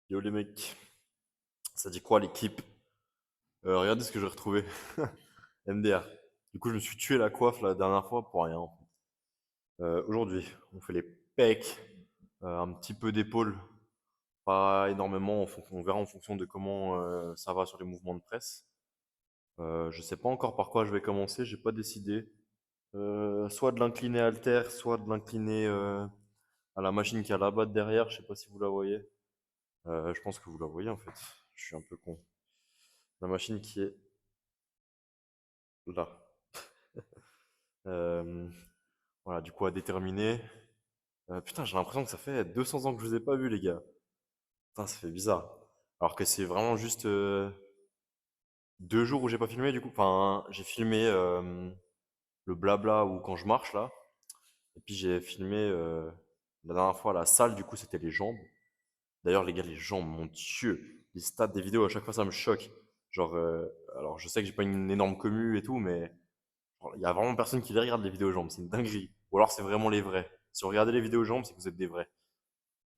Yo les mecs, ça dit quoi l'équipe? Regardez ce que j'ai retrouvé. MDR. Du coup, je me suis tué la coiffe la dernière fois pour rien. Aujourd'hui, on fait les pecs, un petit peu d'épaule, pas énormément, on verra en fonction de comment ça va sur les mouvements de presse. Je sais pas encore par quoi je vais commencer, j'ai pas décidé. Soit de l'incliner halter, soit de l'incliner à la machine qui est là-bas derrière, je sais pas si vous la voyez. Je pense que vous la voyez en fait, je suis un peu con. La machine qui est là. Euh, voilà, du coup, à déterminer. Putain, j'ai l'impression que ça fait 200 ans que je vous ai pas vus, les gars. Putain, ça fait bizarre. Alors que c'est vraiment juste 2 jours où j'ai pas filmé, du coup. Enfin, j'ai filmé le blabla ou quand je marche, là. Et puis j'ai filmé la dernière fois la salle, du coup, c'était les jambes. D'ailleurs, les gars, les jambes, mon Dieu. Les stats des vidéos, à chaque fois, ça me choque. Genre, alors je sais que j'ai pas une énorme commu et tout, mais il y a vraiment personne qui les regarde les vidéos jambes, c'est une dinguerie. Ou alors c'est vraiment les vrais. Si vous regardez les vidéos jambes, c'est que vous êtes des vrais.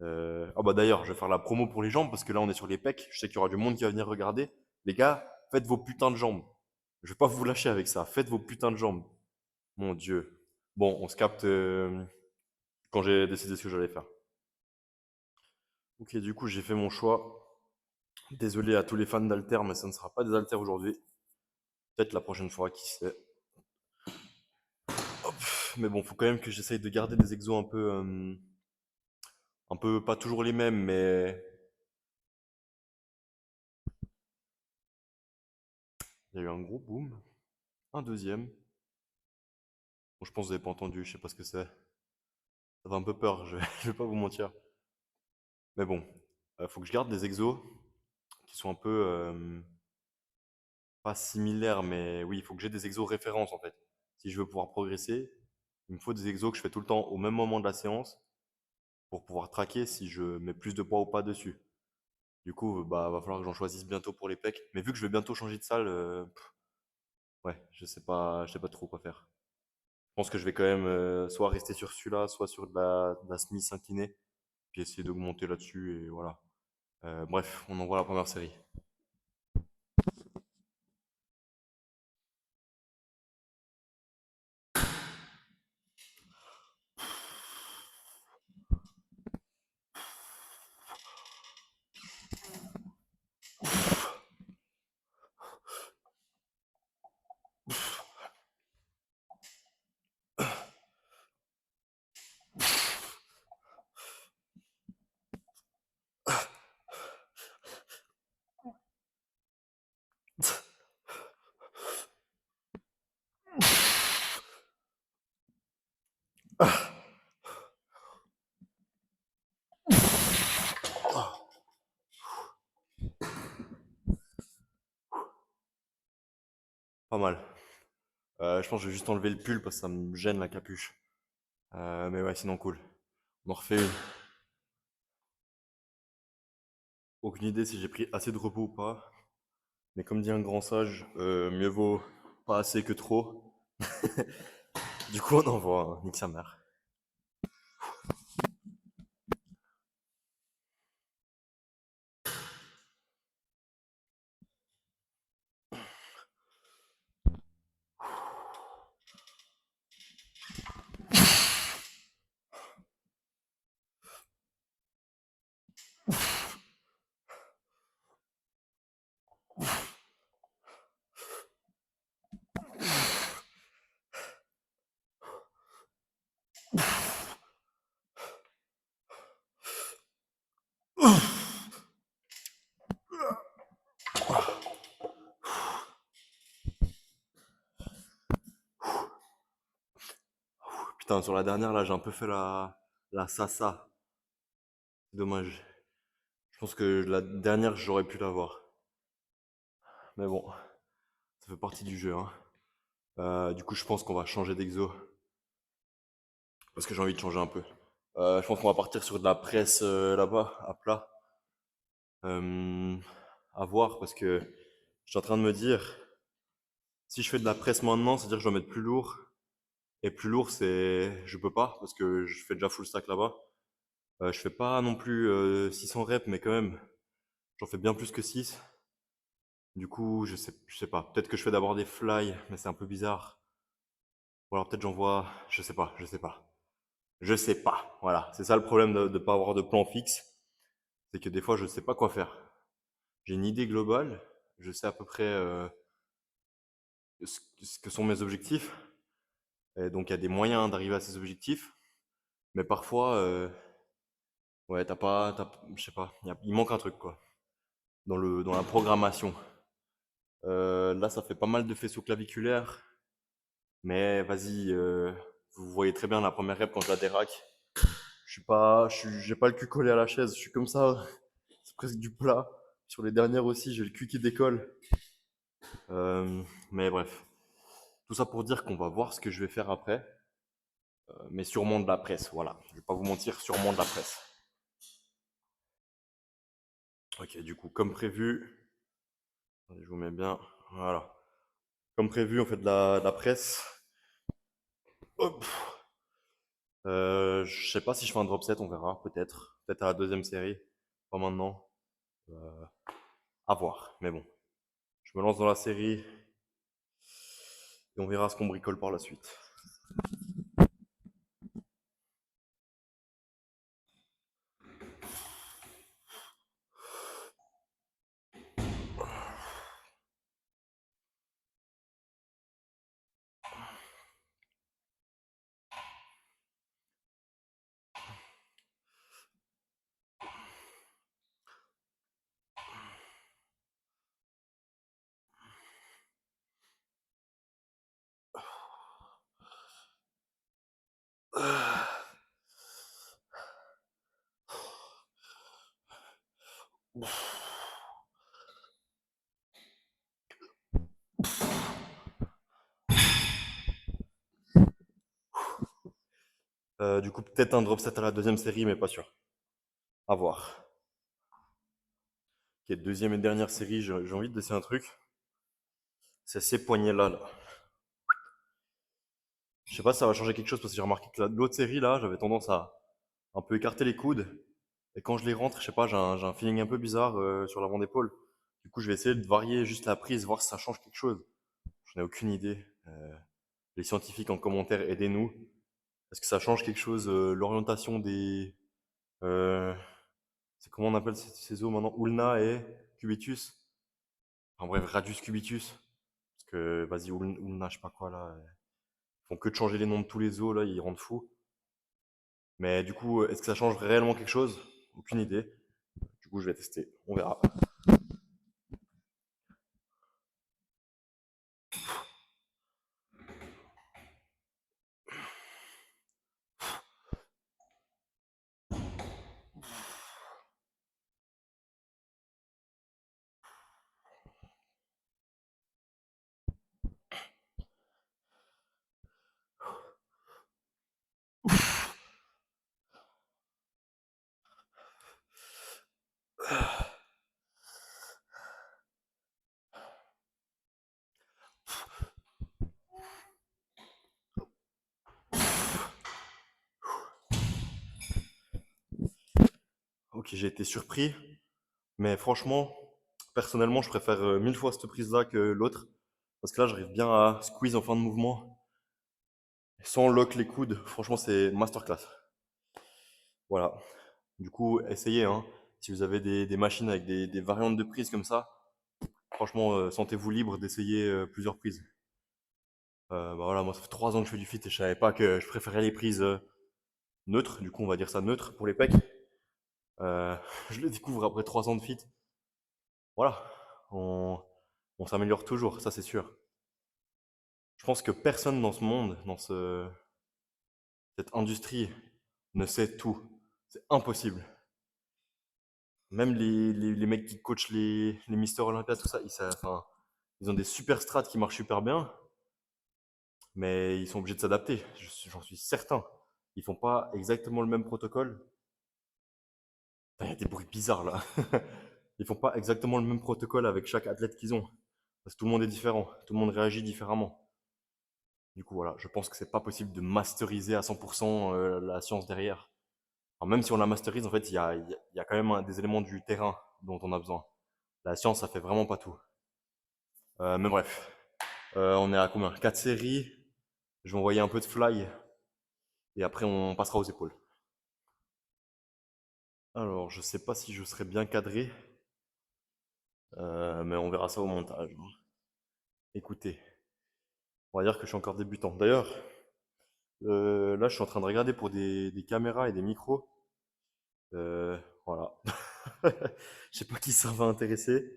Ah bah d'ailleurs, je vais faire la promo pour les jambes parce que là on est sur les pecs. Je sais qu'il y aura du monde qui va venir regarder. Les gars, faites vos putains de jambes. Je vais pas vous lâcher avec ça. Faites vos putains de jambes. Mon Dieu. Bon, on se capte quand j'ai décidé ce que j'allais faire. Ok, du coup j'ai fait mon choix. Désolé à tous les fans d'Alter, mais ça ne sera pas des haltères aujourd'hui. Peut-être la prochaine fois, qui sait. Hop. Mais bon, faut quand même que j'essaye de garder des exos un peu, pas toujours les mêmes, mais il y a eu un gros boom. Un deuxième. Bon, je pense que vous n'avez pas entendu, je sais pas ce que c'est. Ça fait un peu peur, je vais pas vous mentir. Mais bon, faut que je garde des exos qui sont un peu, pas similaires, mais oui, il faut que j'ai des exos références en fait. Si je veux pouvoir progresser, il me faut des exos que je fais tout le temps au même moment de la séance pour pouvoir traquer si je mets plus de poids ou pas dessus. Du coup, bah, va falloir que j'en choisisse bientôt pour les pecs. Mais vu que je vais bientôt changer de salle, ouais, je sais pas trop quoi faire. Je pense que je vais quand même soit rester sur celui-là, soit sur de la Smith inclinée, puis essayer d'augmenter là-dessus et voilà. Bref, on envoie la première série. Pas mal. Je pense que je vais juste enlever le pull parce que ça me gêne la capuche. Mais ouais, sinon cool. On en refait une. Aucune idée si j'ai pris assez de repos ou pas. Mais comme dit un grand sage, mieux vaut pas assez que trop. Du coup, on envoie, hein, nique sa mère. Putain, sur la dernière, là, j'ai un peu fait la sasa. C'est dommage. Je pense que la dernière, j'aurais pu l'avoir. Mais bon, ça fait partie du jeu, hein. Du coup, je pense qu'on va changer d'exo. Parce que j'ai envie de changer un peu. Je pense qu'on va partir sur de la presse là-bas, à plat. Euh, à voir, parce que je suis en train de me dire, si je fais de la presse maintenant, c'est-à-dire que je dois mettre plus lourd. Et plus lourd, c'est, je peux pas, parce que je fais déjà full stack là-bas. Je fais pas non plus 600 reps, mais quand même. J'en fais bien plus que 6. Du coup, je sais pas. Peut-être que je fais d'abord des fly, mais c'est un peu bizarre. Ou alors peut-être j'envoie, je sais pas, je sais pas. Je sais pas. Voilà, c'est ça le problème de ne pas avoir de plan fixe. C'est que des fois, je sais pas quoi faire. J'ai une idée globale, je sais à peu près ce que sont mes objectifs. Et donc il y a des moyens d'arriver à ces objectifs. Mais parfois, ouais, je sais pas, il manque un truc quoi, dans la programmation. Là, ça fait pas mal de faisceaux claviculaires, mais vas-y, vous voyez très bien la première rep quand je la déraque. J'ai pas le cul collé à la chaise, je suis comme ça, c'est presque du plat. Sur les dernières aussi, j'ai le cul qui décolle. Mais bref, tout ça pour dire qu'on va voir ce que je vais faire après, mais sûrement de la presse, voilà. Je vais pas vous mentir, sûrement de la presse. Ok, du coup, comme prévu, attendez, je vous mets bien, voilà. Comme prévu, on fait de la presse. Hop. Je sais pas si je fais un drop set, on verra, peut-être. Peut-être à la deuxième série, pas maintenant. Euh, à voir, mais bon. Je me lance dans la série et on verra ce qu'on bricole par la suite. Du coup, peut-être un drop set à la deuxième série, mais pas sûr. À voir. Ok, deuxième et dernière série, j'ai envie de laisser un truc. C'est ces poignets-là, là. Je sais pas si ça va changer quelque chose parce que j'ai remarqué que l'autre série, là, j'avais tendance à un peu écarter les coudes. Et quand je les rentre, je sais pas, j'ai un feeling un peu bizarre sur l'avant d'épaule. Du coup, je vais essayer de varier juste la prise, voir si ça change quelque chose. J'en ai aucune idée. Les scientifiques en commentaire, aidez-nous. Est-ce que ça change quelque chose, l'orientation des... euh, c'est comment on appelle ces os maintenant? Ulna et cubitus. En bref, radius cubitus. Parce que, vas-y, Ulna, je sais pas quoi, là. Ils font que de changer les noms de tous les os, là, ils rendent fous. Mais du coup, est-ce que ça change réellement quelque chose? Aucune idée. Du coup, je vais tester. On verra. Ok, j'ai été surpris. Mais franchement, personnellement, je préfère mille fois cette prise-là que l'autre. Parce que là, j'arrive bien à squeeze en fin de mouvement. Sans lock les coudes. Franchement, c'est masterclass. Voilà. Du coup, essayez, hein. Si vous avez des machines avec des variantes de prises comme ça, franchement, sentez-vous libre d'essayer plusieurs prises. Bah voilà, moi, ça fait 3 ans que je fais du fit et je savais pas que je préférais les prises neutres. Du coup, on va dire ça neutre pour les pecs. Euh, je le découvre après 3 ans de fit. Voilà. On, on s'améliore toujours, ça c'est sûr. Je pense que personne dans ce monde, cette industrie, ne sait tout. C'est impossible. Même les mecs qui coachent les Mister Olympia, tout ça, enfin, ils ont des super strats qui marchent super bien, mais ils sont obligés de s'adapter. J'en suis certain. Ils font pas exactement le même protocole. Il y a des bruits bizarres là. Ils font pas exactement le même protocole avec chaque athlète qu'ils ont. Parce que tout le monde est différent. Tout le monde réagit différemment. Du coup, voilà, je pense que c'est pas possible de masteriser à 100% la science derrière. Alors, même si on la masterise, en fait, il y a quand même des éléments du terrain dont on a besoin. La science, ça fait vraiment pas tout. Mais bref, on est à combien? 4 séries. Je vais envoyer un peu de fly et après on passera aux épaules. Alors, je sais pas si je serai bien cadré, mais on verra ça au montage, hein. Écoutez, on va dire que je suis encore débutant. D'ailleurs, là, je suis en train de regarder pour des caméras et des micros. Euh, voilà. Je sais pas qui ça va intéresser,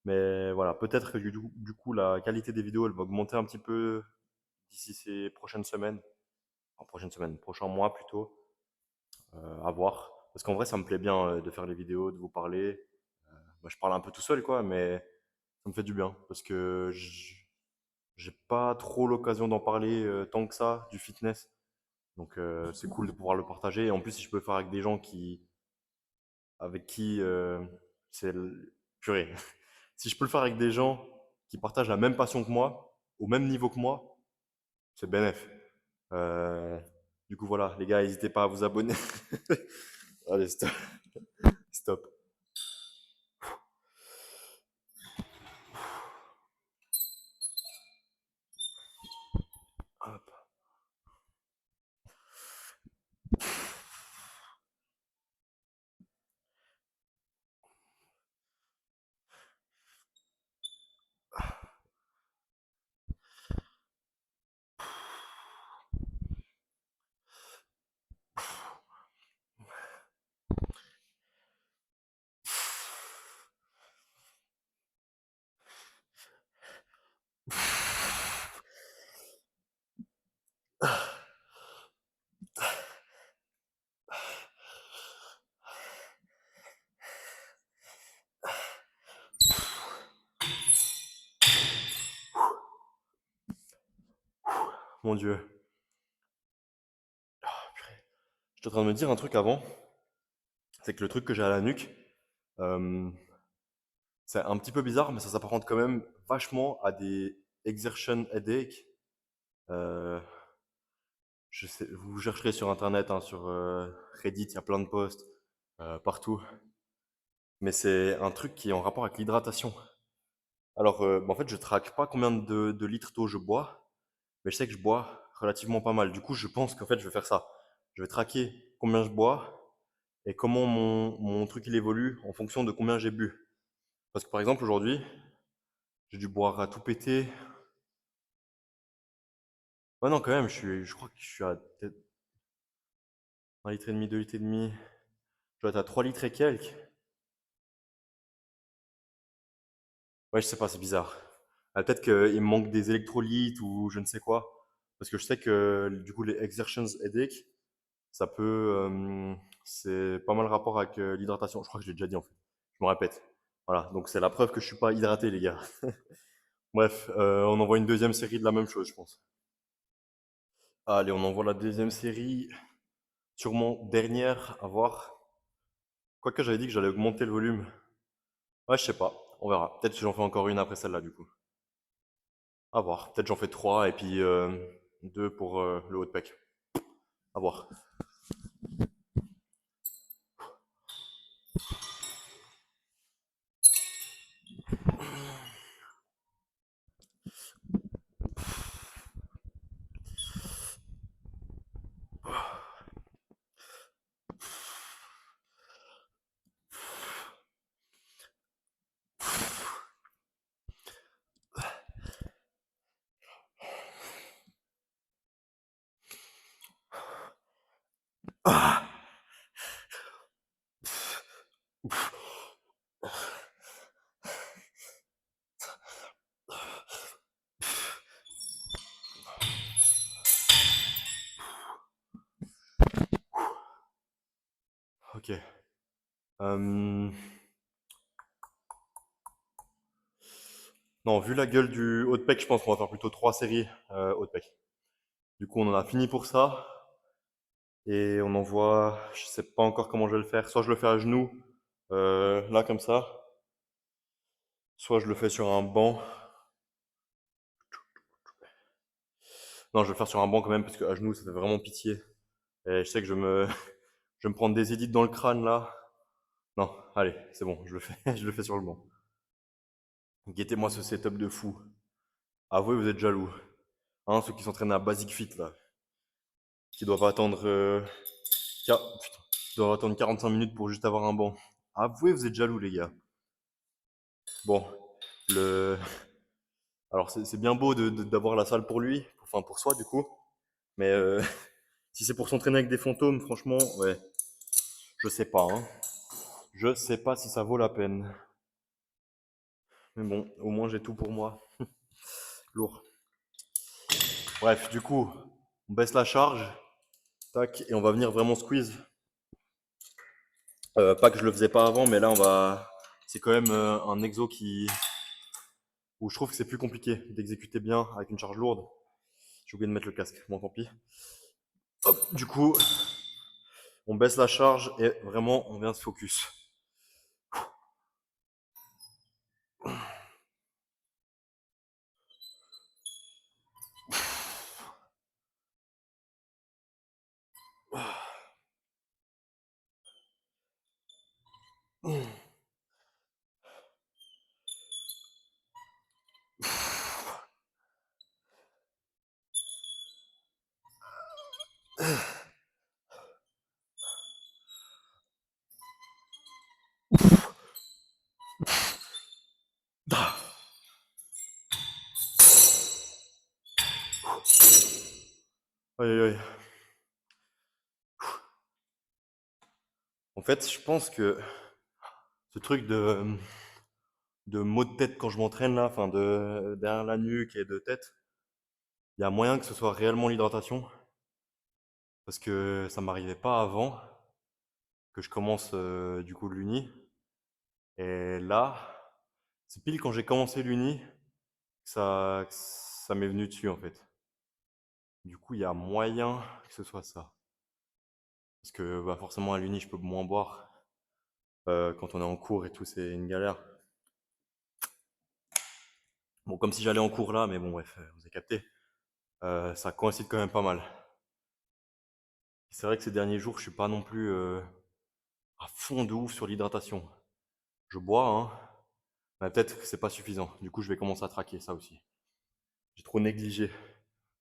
mais voilà, peut-être que du coup, la qualité des vidéos, elle va augmenter un petit peu d'ici ces prochaines semaines. En prochaines semaines, prochains mois plutôt, à voir. Parce qu'en vrai, ça me plaît bien de faire les vidéos, de vous parler. Bah, je parle un peu tout seul, quoi, mais ça me fait du bien. Parce que j'ai pas trop l'occasion d'en parler tant que ça, du fitness. Donc c'est cool de pouvoir le partager. Et en plus, si je peux le faire avec des gens avec qui c'est purée. Si je peux le faire avec des gens qui partagent la même passion que moi, au même niveau que moi, c'est bénéf. Euh, du coup, voilà, les gars, n'hésitez pas à vous abonner. Allez, stop. Stop. Hop. Mon Dieu. Je suis en train de me dire un truc avant. C'est que le truc que j'ai à la nuque, euh, c'est un petit peu bizarre, mais ça s'apparente quand même vachement à des exertion headache. Euh, je sais, vous chercherez sur internet, hein, sur Reddit, il y a plein de posts partout. Mais c'est un truc qui est en rapport avec l'hydratation. Alors, bah, en fait, je traque pas combien de litres d'eau je bois, mais je sais que je bois relativement pas mal. Du coup, je pense qu'en fait, je vais faire ça. Je vais traquer combien je bois et comment mon truc il évolue en fonction de combien j'ai bu. Parce que par exemple, aujourd'hui, j'ai dû boire à tout péter. Ouais, non, quand même, je crois que je suis à peut-être 1 litre et demi, 2 litres et demi. Je dois être à 3 litres et quelques. Ouais, je sais pas, c'est bizarre. Peut-être qu'il me manque des électrolytes ou je ne sais quoi. Parce que je sais que du coup, les exertions headache, ça peut. C'est pas mal rapport avec l'hydratation. Je crois que je l'ai déjà dit en fait. Je me répète. Voilà, donc c'est la preuve que je suis pas hydraté, les gars. Bref, on envoie une deuxième série de la même chose, je pense. Allez, on envoie la deuxième série. Sûrement dernière à voir. Quoique j'avais dit que j'allais augmenter le volume. Ouais, je sais pas. On verra. Peut-être que j'en fais encore une après celle-là, du coup. À voir. Peut-être j'en fais trois et puis deux pour le haut de pec. À voir. Ah. Ok. Euh, Non, vu la gueule du haut de pec, je pense qu'on va faire plutôt trois séries haut de pec. Du coup, on en a fini pour ça. Et on envoie, je sais pas encore comment je vais le faire. Soit je le fais à genoux, là comme ça. Soit je le fais sur un banc. Non, je vais le faire sur un banc quand même, parce qu'à genoux, ça fait vraiment pitié. Et je sais que je vais me prendre des édits dans le crâne là. Non, allez, c'est bon, je le fais, je le fais sur le banc. Guettez-moi ce setup de fou. Avouez, vous êtes jaloux. Hein, ceux qui s'entraînent à Basic Fit, là, qui doivent attendre, putain, qui doivent attendre 45 minutes pour juste avoir un banc. Avouez, vous êtes jaloux, les gars. Bon, le... alors c'est bien beau d'avoir la salle pour lui, enfin pour soi du coup, mais si c'est pour s'entraîner avec des fantômes, franchement, ouais, je sais pas, hein. Je sais pas si ça vaut la peine. Mais bon, au moins j'ai tout pour moi. Lourd. Bref, du coup, on baisse la charge, tac, et on va venir vraiment squeeze. Pas que je le faisais pas avant, mais là on va. C'est quand même un exo où je trouve que c'est plus compliqué d'exécuter bien avec une charge lourde. J'ai oublié de mettre le casque, bon tant pis. Hop, du coup, on baisse la charge et vraiment on vient se focus. Aïe aïe aïe. En fait, je pense que ce truc de maux de tête quand je m'entraîne là, enfin de derrière la nuque et de tête, il y a moyen que ce soit réellement l'hydratation. Parce que ça m'arrivait pas avant que je commence du coup l'uni. Et là, c'est pile quand j'ai commencé l'uni que ça m'est venu dessus en fait. Du coup, il y a moyen que ce soit ça. Parce que bah, forcément à l'uni, je peux moins boire. Quand on est en cours et tout, c'est une galère. Bon, comme si j'allais en cours là, mais bon, bref, vous avez capté. Ça coïncide quand même pas mal. C'est vrai que ces derniers jours, je suis pas non plus à fond de ouf sur l'hydratation. Je bois, hein, mais peut-être que c'est pas suffisant. Du coup, je vais commencer à traquer ça aussi. J'ai trop négligé.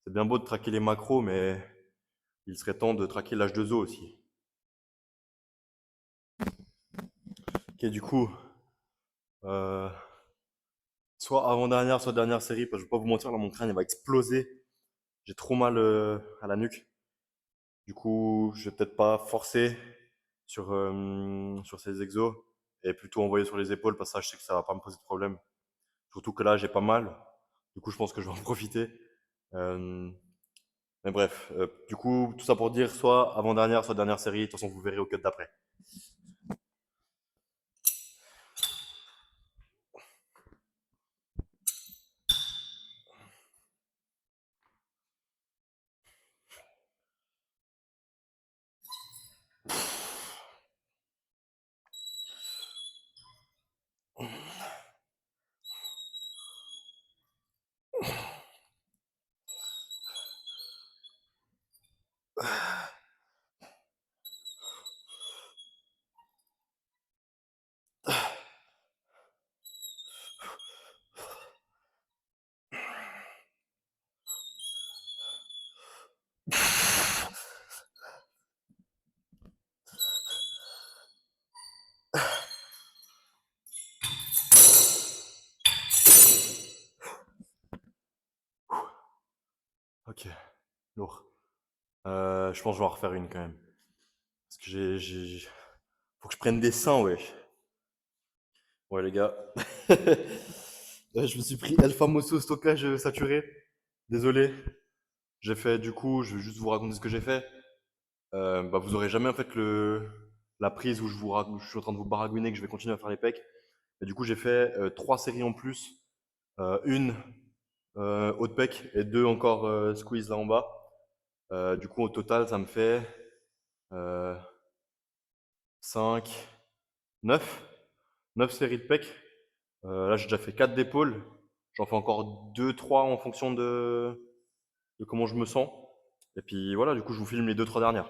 C'est bien beau de traquer les macros, mais il serait temps de traquer l'âge de zo aussi. Ok, du coup, euh, soit avant-dernière, soit dernière série, parce que je vais pas vous mentir, là, mon crâne il va exploser. J'ai trop mal à la nuque. Du coup, je vais peut-être pas forcer sur ces exos et plutôt envoyer sur les épaules, parce que ça, je sais que ça va pas me poser de problème. Surtout que là, j'ai pas mal. Du coup, je pense que je vais en profiter. Euh, mais bref, du coup, tout ça pour dire soit avant-dernière, soit dernière série. De toute façon, vous verrez au cut d'après. Ok, lourd. Je pense que je vais en refaire une quand même. Parce que faut que je prenne des seins, ouais. Ouais, les gars. Je me suis pris El Famoso stockage saturé. Désolé. J'ai fait, du coup, je vais juste vous raconter ce que j'ai fait. Bah, vous aurez jamais en fait la prise où où je suis en train de vous baragouiner que je vais continuer à faire les pecs. Et du coup, j'ai fait 3 séries en plus. Une haut de pec et deux encore squeeze là en bas. Du coup, au total, ça me fait euh, 5, 9. 9 séries de pecs. Là, j'ai déjà fait 4 d'épaules. J'en fais encore 2, 3 en fonction de comment je me sens. Et puis voilà, du coup, je vous filme les 2, 3 dernières.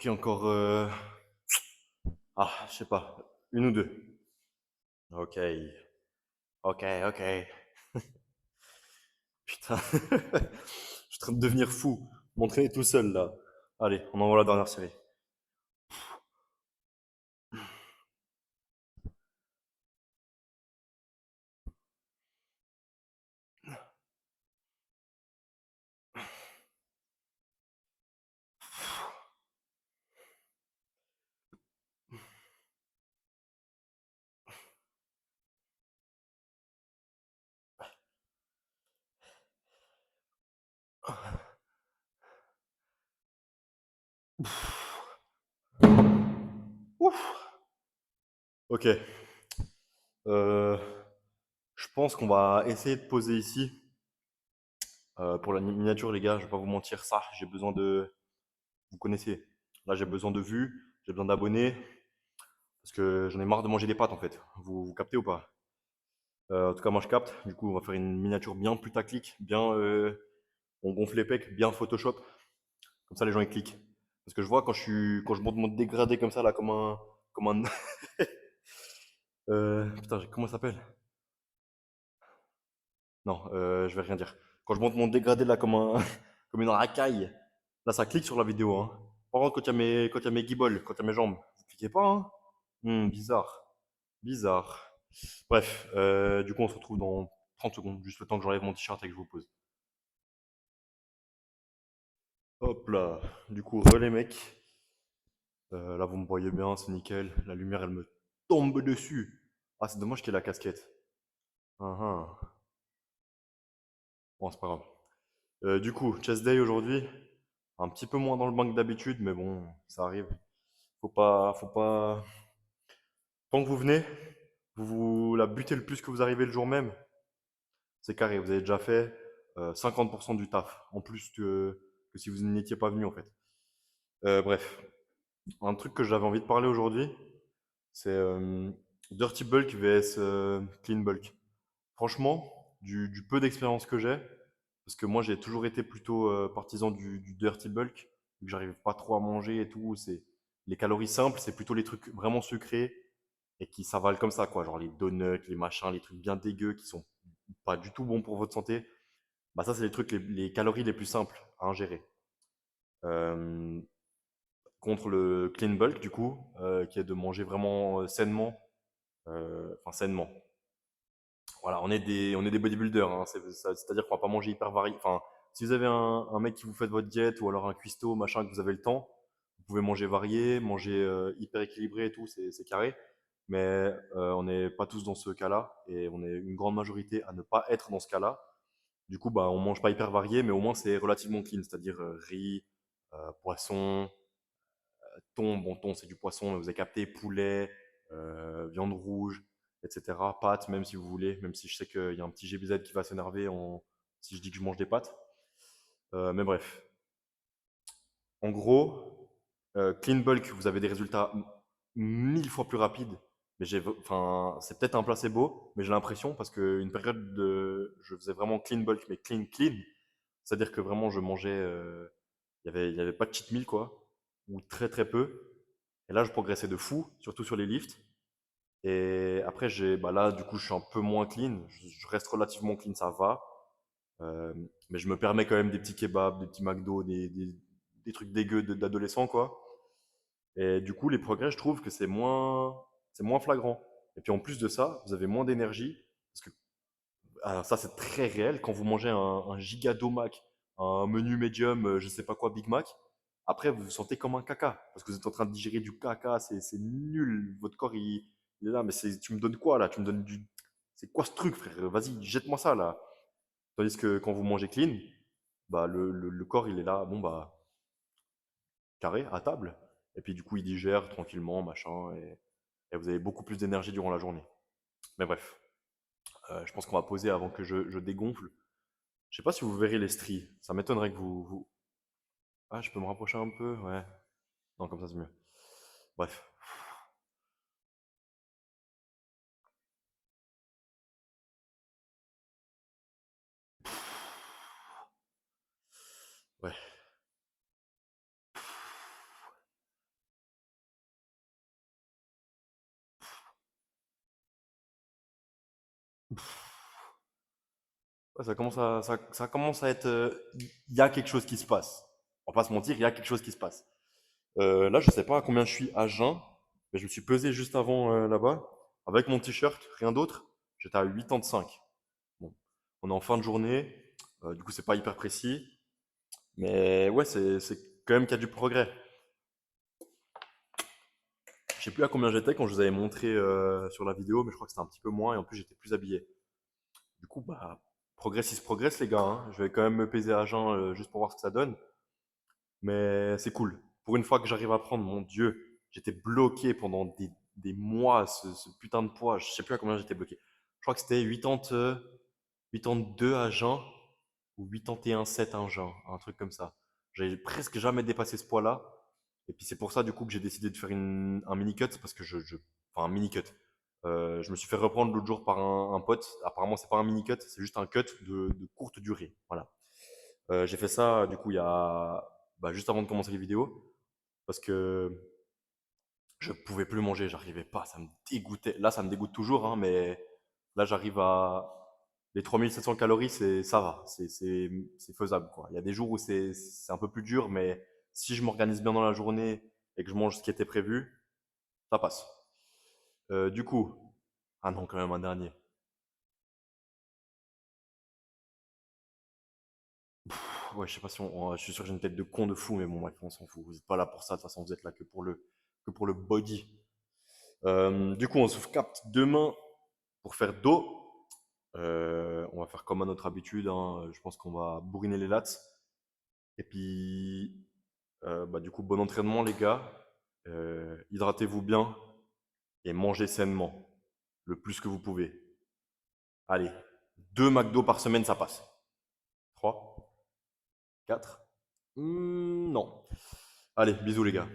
pris encore, je sais pas, une ou deux. Ok, ok, ok. Putain, je suis en train de devenir fou. M'entraîner tout seul là. Allez, on envoie la dernière série. Ouf. Ok. Euh, je pense qu'on va essayer de poser ici. Pour la miniature, les gars, je vais pas vous mentir, ça, j'ai besoin de. Vous connaissez. Là, j'ai besoin de vues, j'ai besoin d'abonnés, parce que j'en ai marre de manger des pâtes en fait. Vous captez ou pas? En tout cas, moi je capte. Du coup, on va faire une miniature bien putaclic, bien. On gonfle les pecs, bien Photoshop. Comme ça, les gens ils cliquent. Parce que je vois quand je monte mon dégradé comme ça, là, comme un. Putain, comment ça s'appelle? Non, je vais rien dire. Quand je monte mon dégradé là comme une racaille, là ça clique sur la vidéo, hein. Par contre, quand il y a mes guibolles, quand il y a mes jambes, vous cliquez pas, hein? Bizarre. Bizarre. Bref, du coup on se retrouve dans 30 secondes, juste le temps que j'enlève mon t-shirt et que je vous pose. Hop là. Du coup, relais mec. Là vous me voyez bien, c'est nickel. La lumière elle me tombe dessus. Ah c'est dommage qu'il y ait la casquette. Ah, ah. Bon, c'est pas grave. Du coup, chest day aujourd'hui, un petit peu moins dans le bain que d'habitude, mais bon, ça arrive. Faut pas. Tant que vous venez, vous la butez le plus que vous arrivez le jour même, c'est carré. Vous avez déjà fait 50% du taf, en plus que si vous n'étiez pas venu en fait. Bref, un truc que j'avais envie de parler aujourd'hui, c'est Dirty Bulk vs Clean Bulk. Franchement, du peu d'expérience que j'ai, parce que moi j'ai toujours été plutôt partisan du dirty bulk, vu que j'arrive pas trop à manger et tout. C'est les calories simples, c'est plutôt les trucs vraiment sucrés et qui s'avalent comme ça, quoi. Genre les donuts, les machins, les trucs bien dégueux qui sont pas du tout bons pour votre santé. Bah ça, c'est les trucs, les calories les plus simples à ingérer. Euh, Contre le clean bulk, du coup, qui est de manger vraiment sainement, enfin sainement. Voilà, on est des bodybuilders, hein, c'est-à-dire qu'on va pas manger hyper varié. Enfin, si vous avez un mec qui vous fait votre diète ou alors un cuistot, machin, que vous avez le temps, vous pouvez manger varié, manger hyper équilibré et tout, c'est carré. Mais on n'est pas tous dans ce cas-là et on est une grande majorité à ne pas être dans ce cas-là. Du coup, bah, on mange pas hyper varié, mais au moins c'est relativement clean, c'est-à-dire riz, poisson, thon, bon thon c'est du poisson, mais vous avez capté, poulet, viande rouge, etc. Pâtes, même si vous voulez, même si je sais qu'il y a un petit GBZ qui va s'énerver si je dis que je mange des pâtes. Mais bref, en gros, clean bulk, vous avez des résultats 1000 fois plus rapides. Mais enfin, c'est peut-être un placebo, mais j'ai l'impression parce qu'une période je faisais vraiment clean bulk, mais clean clean, c'est-à-dire que vraiment je mangeais, il y avait pas de cheat meal quoi, ou très très peu. Et là, je progressais de fou, surtout sur les lifts. Et après, bah là, du coup, je suis un peu moins clean. Je reste relativement clean, ça va. Euh, mais je me permets quand même des petits kebabs, des petits McDo, des trucs dégueux d'adolescents, quoi. Et du coup, les progrès, je trouve que c'est moins flagrant. Et puis en plus de ça, vous avez moins d'énergie. Parce que alors ça, c'est très réel. Quand vous mangez un giga Mac, un menu medium, je sais pas quoi, Big Mac, après, vous vous sentez comme un caca. Parce que vous êtes en train de digérer du caca, c'est nul. Votre corps, il est là, mais tu me donnes quoi là? Tu me donnes du. C'est quoi ce truc, frère? Vas-y, jette-moi ça là. Tandis que quand vous mangez clean, bah, le corps, il est là, bon, bah, carré, à table. Et puis, du coup, il digère tranquillement, machin. Et vous avez beaucoup plus d'énergie durant la journée. Mais bref, je pense qu'on va poser avant que je dégonfle. Je sais pas si vous verrez les stries. Ça m'étonnerait que Ah, je peux me rapprocher un peu? Ouais. Non, comme ça, c'est mieux. Bref. Ouais. Ouais, ça commence à être. Il y a quelque chose qui se passe. On va pas se mentir, il y a quelque chose qui se passe. Là, je sais pas à combien je suis à jeun, mais je me suis pesé juste avant là-bas. Avec mon t-shirt, rien d'autre. J'étais à 85. Bon, on est en fin de journée. Du coup, c'est pas hyper précis. Mais ouais, c'est quand même qu'il y a du progrès. Je sais plus à combien j'étais quand je vous avais montré sur la vidéo, mais je crois que c'était un petit peu moins et en plus j'étais plus habillé. Du coup, bah, progresse, progresse les gars, hein. Je vais quand même me peser à jeun juste pour voir ce que ça donne. Mais c'est cool. Pour une fois que j'arrive à prendre, mon Dieu, j'étais bloqué pendant des mois, ce putain de poids. Je sais plus à combien j'étais bloqué. Je crois que c'était 80, 82 à jeun ou 81,7 à jeun, un truc comme ça. J'ai presque jamais dépassé ce poids-là. Et puis c'est pour ça du coup que j'ai décidé de faire un mini cut parce que enfin un mini cut. Je me suis fait reprendre l'autre jour par un pote. Apparemment c'est pas un mini cut, c'est juste un cut de courte durée. Voilà. J'ai fait ça du coup il y a juste avant de commencer les vidéos parce que je pouvais plus manger, j'arrivais pas, ça me dégoûtait. Là ça me dégoûte toujours, hein, mais là j'arrive à les 3700 calories, ça va, c'est faisable quoi. Il y a des jours où c'est un peu plus dur, mais si je m'organise bien dans la journée et que je mange ce qui était prévu, ça passe. Du coup, ah non quand même un dernier. Ouais, je sais pas si je suis sûr que j'ai une tête de con de fou, mais bon bref, on s'en fout. Vous êtes pas là pour ça, de toute façon vous êtes là que pour le body. Du coup, on se capte demain pour faire dos. On va faire comme à notre habitude, hein. Je pense qu'on va bourriner les lats. Et puis, du coup, bon entraînement, les gars. Hydratez-vous bien et mangez sainement le plus que vous pouvez. Allez, 2 McDo par semaine, ça passe. 3, 4. Non. Allez, bisous, les gars.